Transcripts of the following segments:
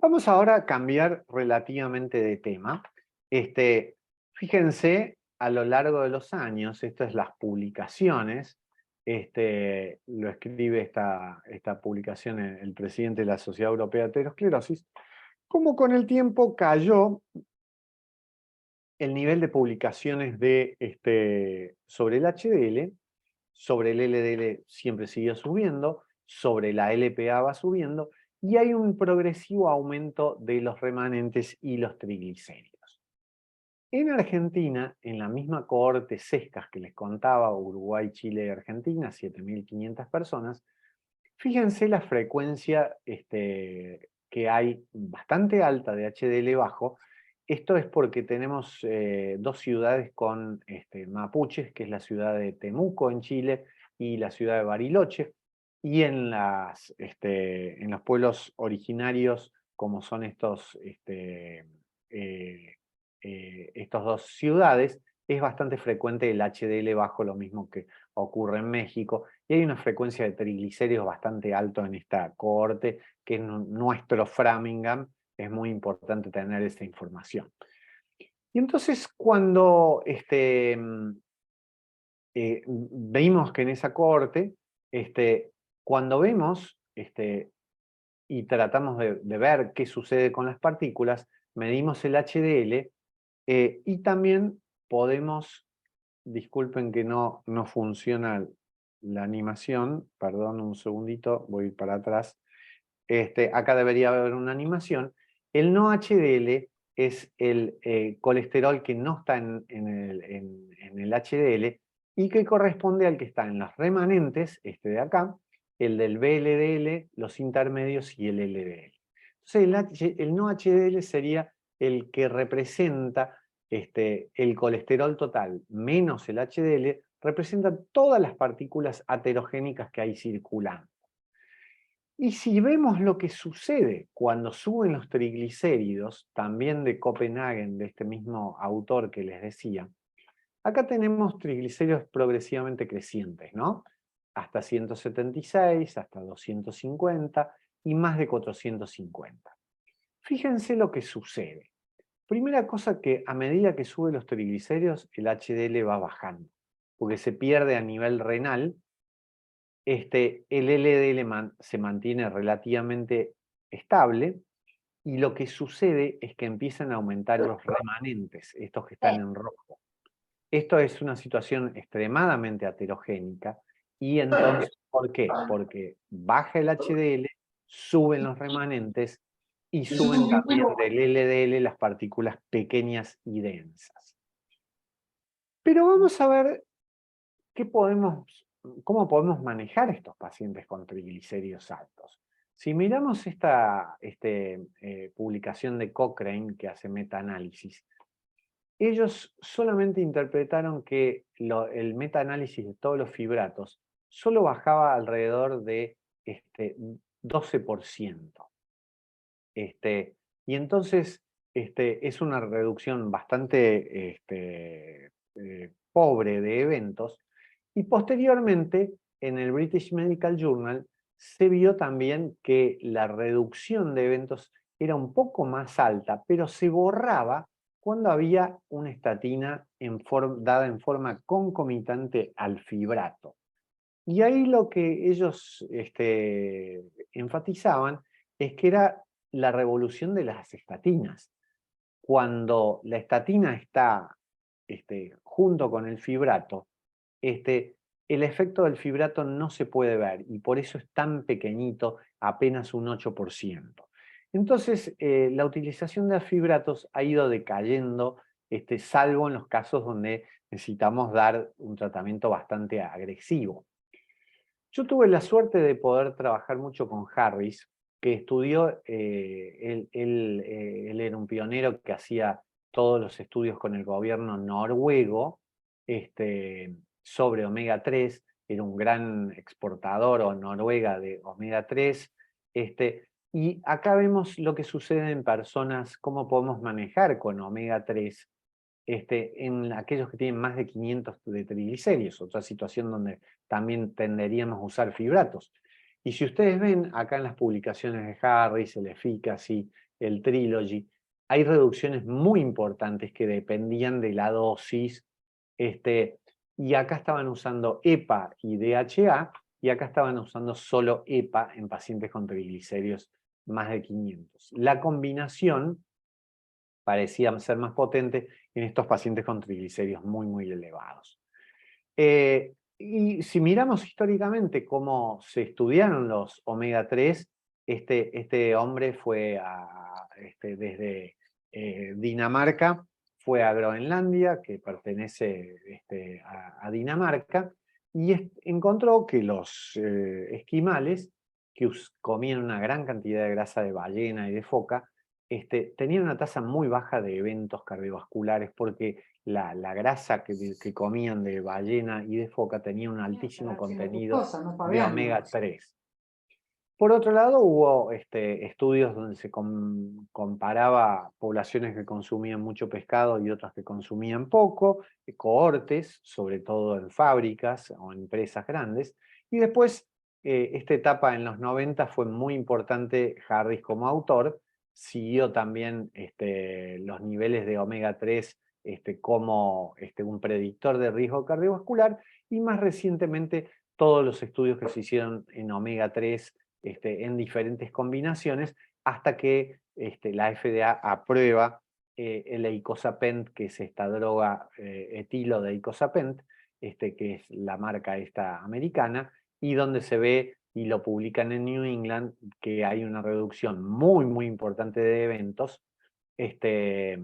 Vamos ahora a cambiar relativamente de tema. Fíjense, a lo largo de los años, esto es las publicaciones, lo escribe esta publicación el presidente de la Sociedad Europea de Aterosclerosis, cómo con el tiempo cayó el nivel de publicaciones sobre el HDL, sobre el LDL siempre siguió subiendo, sobre la LPA va subiendo, y hay un progresivo aumento de los remanentes y los triglicéridos. En Argentina, en la misma cohorte CESCAS que les contaba, Uruguay, Chile y Argentina, 7.500 personas, fíjense la frecuencia que hay bastante alta de HDL bajo. Esto es porque tenemos dos ciudades con mapuches, que es la ciudad de Temuco en Chile y la ciudad de Bariloche, y en los pueblos originarios, como son estas dos ciudades, es bastante frecuente el HDL bajo, lo mismo que ocurre en México, y hay una frecuencia de triglicéridos bastante alto en esta cohorte, que es nuestro Framingham. Es muy importante tener esa información. Y entonces cuando vimos que en esa cohorte, cuando vemos y tratamos de ver qué sucede con las partículas, medimos el HDL y también podemos, disculpen que no funciona la animación, perdón un segundito, voy a ir para atrás. Acá debería haber una animación. El no HDL es el colesterol que no está en el HDL y que corresponde al que está en los remanentes, este de acá, el del VLDL, los intermedios y el LDL. Entonces el no HDL sería el que representa el colesterol total menos el HDL, representa todas las partículas aterogénicas que hay circulando. Y si vemos lo que sucede cuando suben los triglicéridos, también de Copenhague, de este mismo autor que les decía, acá tenemos triglicéridos progresivamente crecientes, ¿no? Hasta 176, hasta 250 y más de 450. Fíjense lo que sucede. Primera cosa, que a medida que suben los triglicéridos, el HDL va bajando, porque se pierde a nivel renal. El LDL se mantiene relativamente estable, y lo que sucede es que empiezan a aumentar los remanentes, estos que están en rojo. Esto es una situación extremadamente aterogénica, y entonces, ¿por qué? Porque baja el HDL, suben los remanentes y suben también del LDL las partículas pequeñas y densas. Pero vamos a ver cómo podemos manejar estos pacientes con triglicéridos altos. Si miramos esta publicación de Cochrane, que hace metaanálisis, ellos solamente interpretaron que el metaanálisis de todos los fibratos solo bajaba alrededor de 12%. Y entonces es una reducción bastante pobre de eventos. Y posteriormente, en el British Medical Journal, se vio también que la reducción de eventos era un poco más alta, pero se borraba cuando había una estatina dada en forma concomitante al fibrato. Y ahí lo que ellos enfatizaban es que era la revolución de las estatinas. Cuando la estatina está junto con el fibrato, el efecto del fibrato no se puede ver, y por eso es tan pequeñito, apenas un 8%. Entonces, la utilización de fibratos ha ido decayendo, salvo en los casos donde necesitamos dar un tratamiento bastante agresivo. Yo tuve la suerte de poder trabajar mucho con Harris, que estudió, él era un pionero que hacía todos los estudios con el gobierno noruego sobre omega 3, era un gran exportador o Noruega de omega 3, y acá vemos lo que sucede en personas, cómo podemos manejar con omega 3 en aquellos que tienen más de 500 de triglicéridos, otra situación donde también tenderíamos a usar fibratos. Y si ustedes ven acá en las publicaciones de Harris, el Efficacy, el Trilogy, hay reducciones muy importantes que dependían de la dosis, y acá estaban usando EPA y DHA, y acá estaban usando solo EPA en pacientes con triglicéridos más de 500. La combinación parecía ser más potente en estos pacientes con triglicéridos muy, muy elevados. Y si miramos históricamente cómo se estudiaron los omega 3, este hombre fue desde Dinamarca, fue a Groenlandia, que pertenece a Dinamarca, y encontró que los esquimales, que comían una gran cantidad de grasa de ballena y de foca, tenían una tasa muy baja de eventos cardiovasculares porque la grasa que comían de ballena y de foca tenía un altísimo contenido de omega 3. Por otro lado, hubo estudios donde se comparaba poblaciones que consumían mucho pescado y otras que consumían poco, cohortes, sobre todo en fábricas o en empresas grandes, y después esta etapa en los 90 fue muy importante. Harris como autor siguió también los niveles de omega 3 como un predictor de riesgo cardiovascular, y más recientemente todos los estudios que se hicieron en omega 3 en diferentes combinaciones, hasta que la FDA aprueba el eicosapent, que es esta droga etilo de eicosapent, que es la marca esta americana, y donde se ve, y lo publican en New England, que hay una reducción muy, muy importante de eventos, que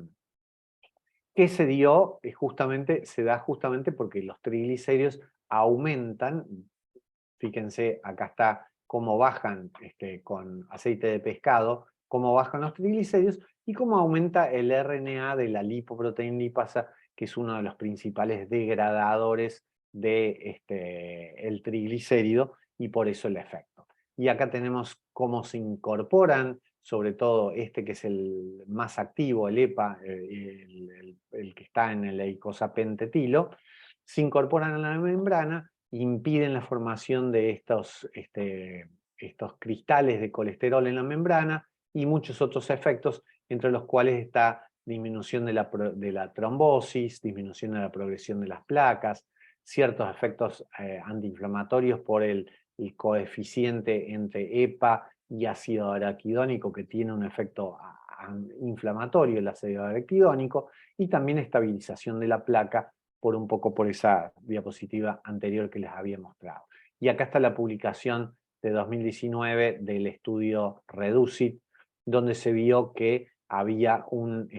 se da justamente porque los triglicéridos aumentan. Fíjense, acá está cómo bajan con aceite de pescado, cómo bajan los triglicéridos y cómo aumenta el RNA de la lipoproteína lipasa, que es uno de los principales degradadores de el triglicérido, y por eso el efecto. Y acá tenemos cómo se incorporan, sobre todo que es el más activo, el EPA, el que está en el eicosapent-etilo, se incorporan a la membrana, impiden la formación de estos cristales de colesterol en la membrana y muchos otros efectos, entre los cuales está disminución de la trombosis, disminución de la progresión de las placas, ciertos efectos antiinflamatorios por el coeficiente entre EPA y ácido araquidónico, que tiene un efecto inflamatorio, el ácido araquidónico, y también estabilización de la placa, por esa diapositiva anterior que les había mostrado. Y acá está la publicación de 2019 del estudio REDUCIT, donde se vio que había un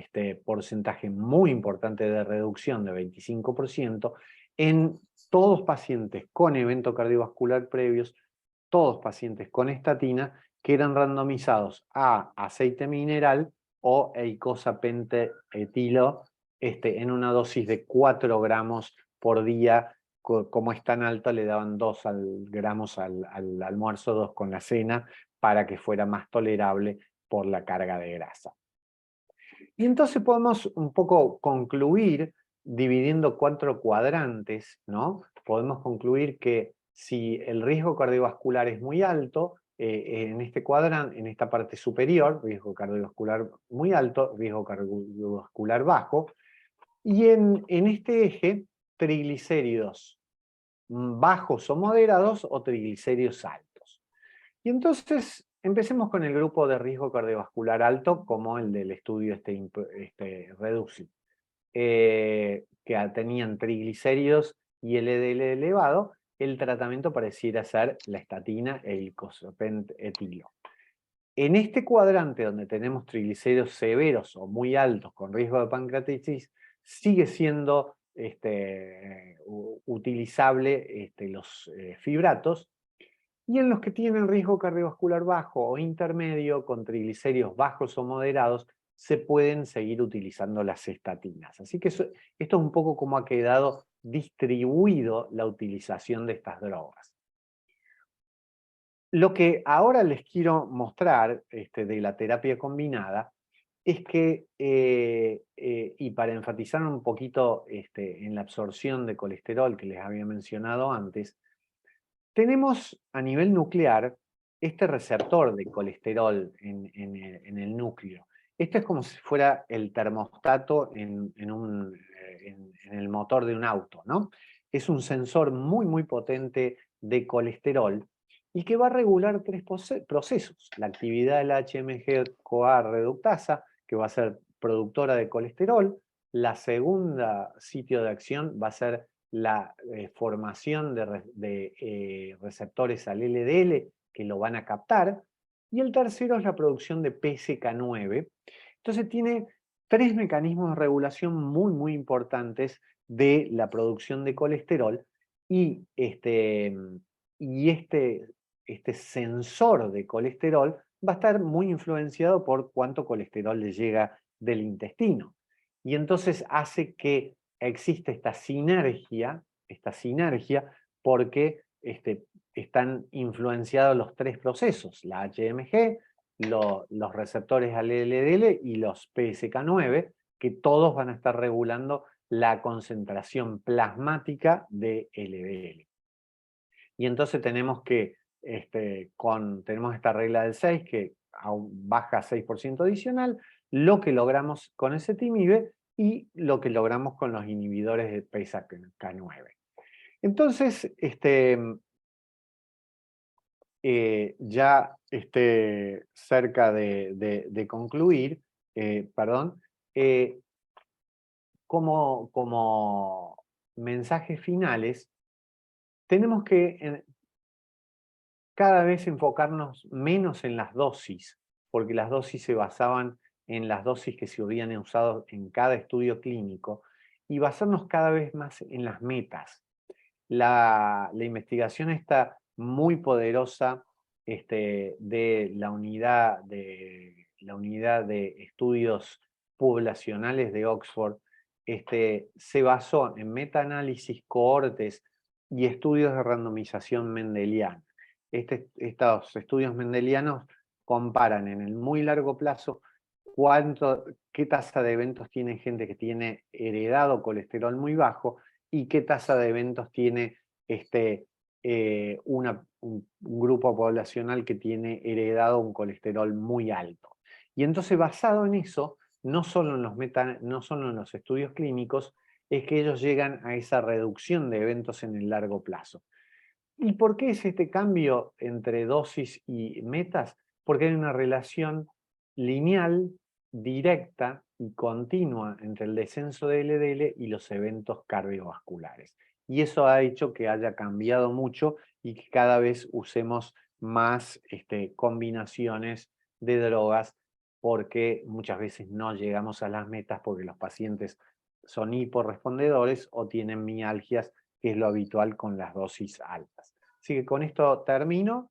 porcentaje muy importante de reducción de 25% en todos pacientes con evento cardiovascular previos, todos pacientes con estatina, que eran randomizados a aceite mineral o eicosapent etilo en una dosis de 4 gramos por día. Como es tan alta, le daban 2 gramos al almuerzo, 2 con la cena, para que fuera más tolerable por la carga de grasa. Y entonces podemos un poco concluir, dividiendo 4 cuadrantes, ¿no? Podemos concluir que si el riesgo cardiovascular es muy alto, en este cuadrante, en esta parte superior, riesgo cardiovascular muy alto, riesgo cardiovascular bajo, y en este eje, triglicéridos bajos o moderados o triglicéridos altos. Y entonces empecemos con el grupo de riesgo cardiovascular alto, como el del estudio REDUCIT, que tenían triglicéridos y LDL elevado. El tratamiento pareciera ser la estatina e el eicosapent etilo. En este cuadrante, donde tenemos triglicéridos severos o muy altos con riesgo de pancreatitis, sigue siendo utilizable los fibratos. Y en los que tienen riesgo cardiovascular bajo o intermedio, con triglicéridos bajos o moderados, se pueden seguir utilizando las estatinas. Así que esto es un poco como ha quedado distribuido la utilización de estas drogas. Lo que ahora les quiero mostrar de la terapia combinada es que, y para enfatizar un poquito en la absorción de colesterol que les había mencionado antes, tenemos a nivel nuclear este receptor de colesterol en el núcleo. Esto es como si fuera el termostato en el motor de un auto, ¿no? Es un sensor muy, muy potente de colesterol y que va a regular tres procesos. La actividad de la HMG-CoA reductasa, que va a ser productora de colesterol. La segunda sitio de acción va a ser la formación de receptores al LDL que lo van a captar. Y el tercero es la producción de PSK9. Entonces tiene tres mecanismos de regulación muy, muy importantes de la producción de colesterol y este sensor de colesterol va a estar muy influenciado por cuánto colesterol le llega del intestino. Y entonces hace que exista esta sinergia porque están influenciados los tres procesos, la HMG, los receptores al LDL y los PSK9, que todos van a estar regulando la concentración plasmática de LDL. Y entonces tenemos tenemos esta regla del 6 que baja 6% adicional, lo que logramos con ese ezetimibe y lo que logramos con los inhibidores de PSK9. Entonces, ya cerca de concluir, perdón, como mensajes finales, tenemos que cada vez enfocarnos menos en las dosis, porque las dosis se basaban en las dosis que se habían usado en cada estudio clínico, y basarnos cada vez más en las metas. La investigación está muy poderosa de la unidad de estudios poblacionales de Oxford, se basó en metaanálisis, cohortes y estudios de randomización mendeliana. Estos estudios mendelianos comparan en el muy largo plazo qué tasa de eventos tiene gente que tiene heredado colesterol muy bajo y qué tasa de eventos tiene un grupo poblacional que tiene heredado un colesterol muy alto. Y entonces, basado en eso, no solo en los estudios clínicos, es que ellos llegan a esa reducción de eventos en el largo plazo. ¿Y por qué es este cambio entre dosis y metas? Porque hay una relación lineal, directa y continua entre el descenso de LDL y los eventos cardiovasculares. Y eso ha hecho que haya cambiado mucho y que cada vez usemos más combinaciones de drogas, porque muchas veces no llegamos a las metas porque los pacientes son hiporrespondedores o tienen mialgias, que es lo habitual con las dosis altas. Así que con esto termino.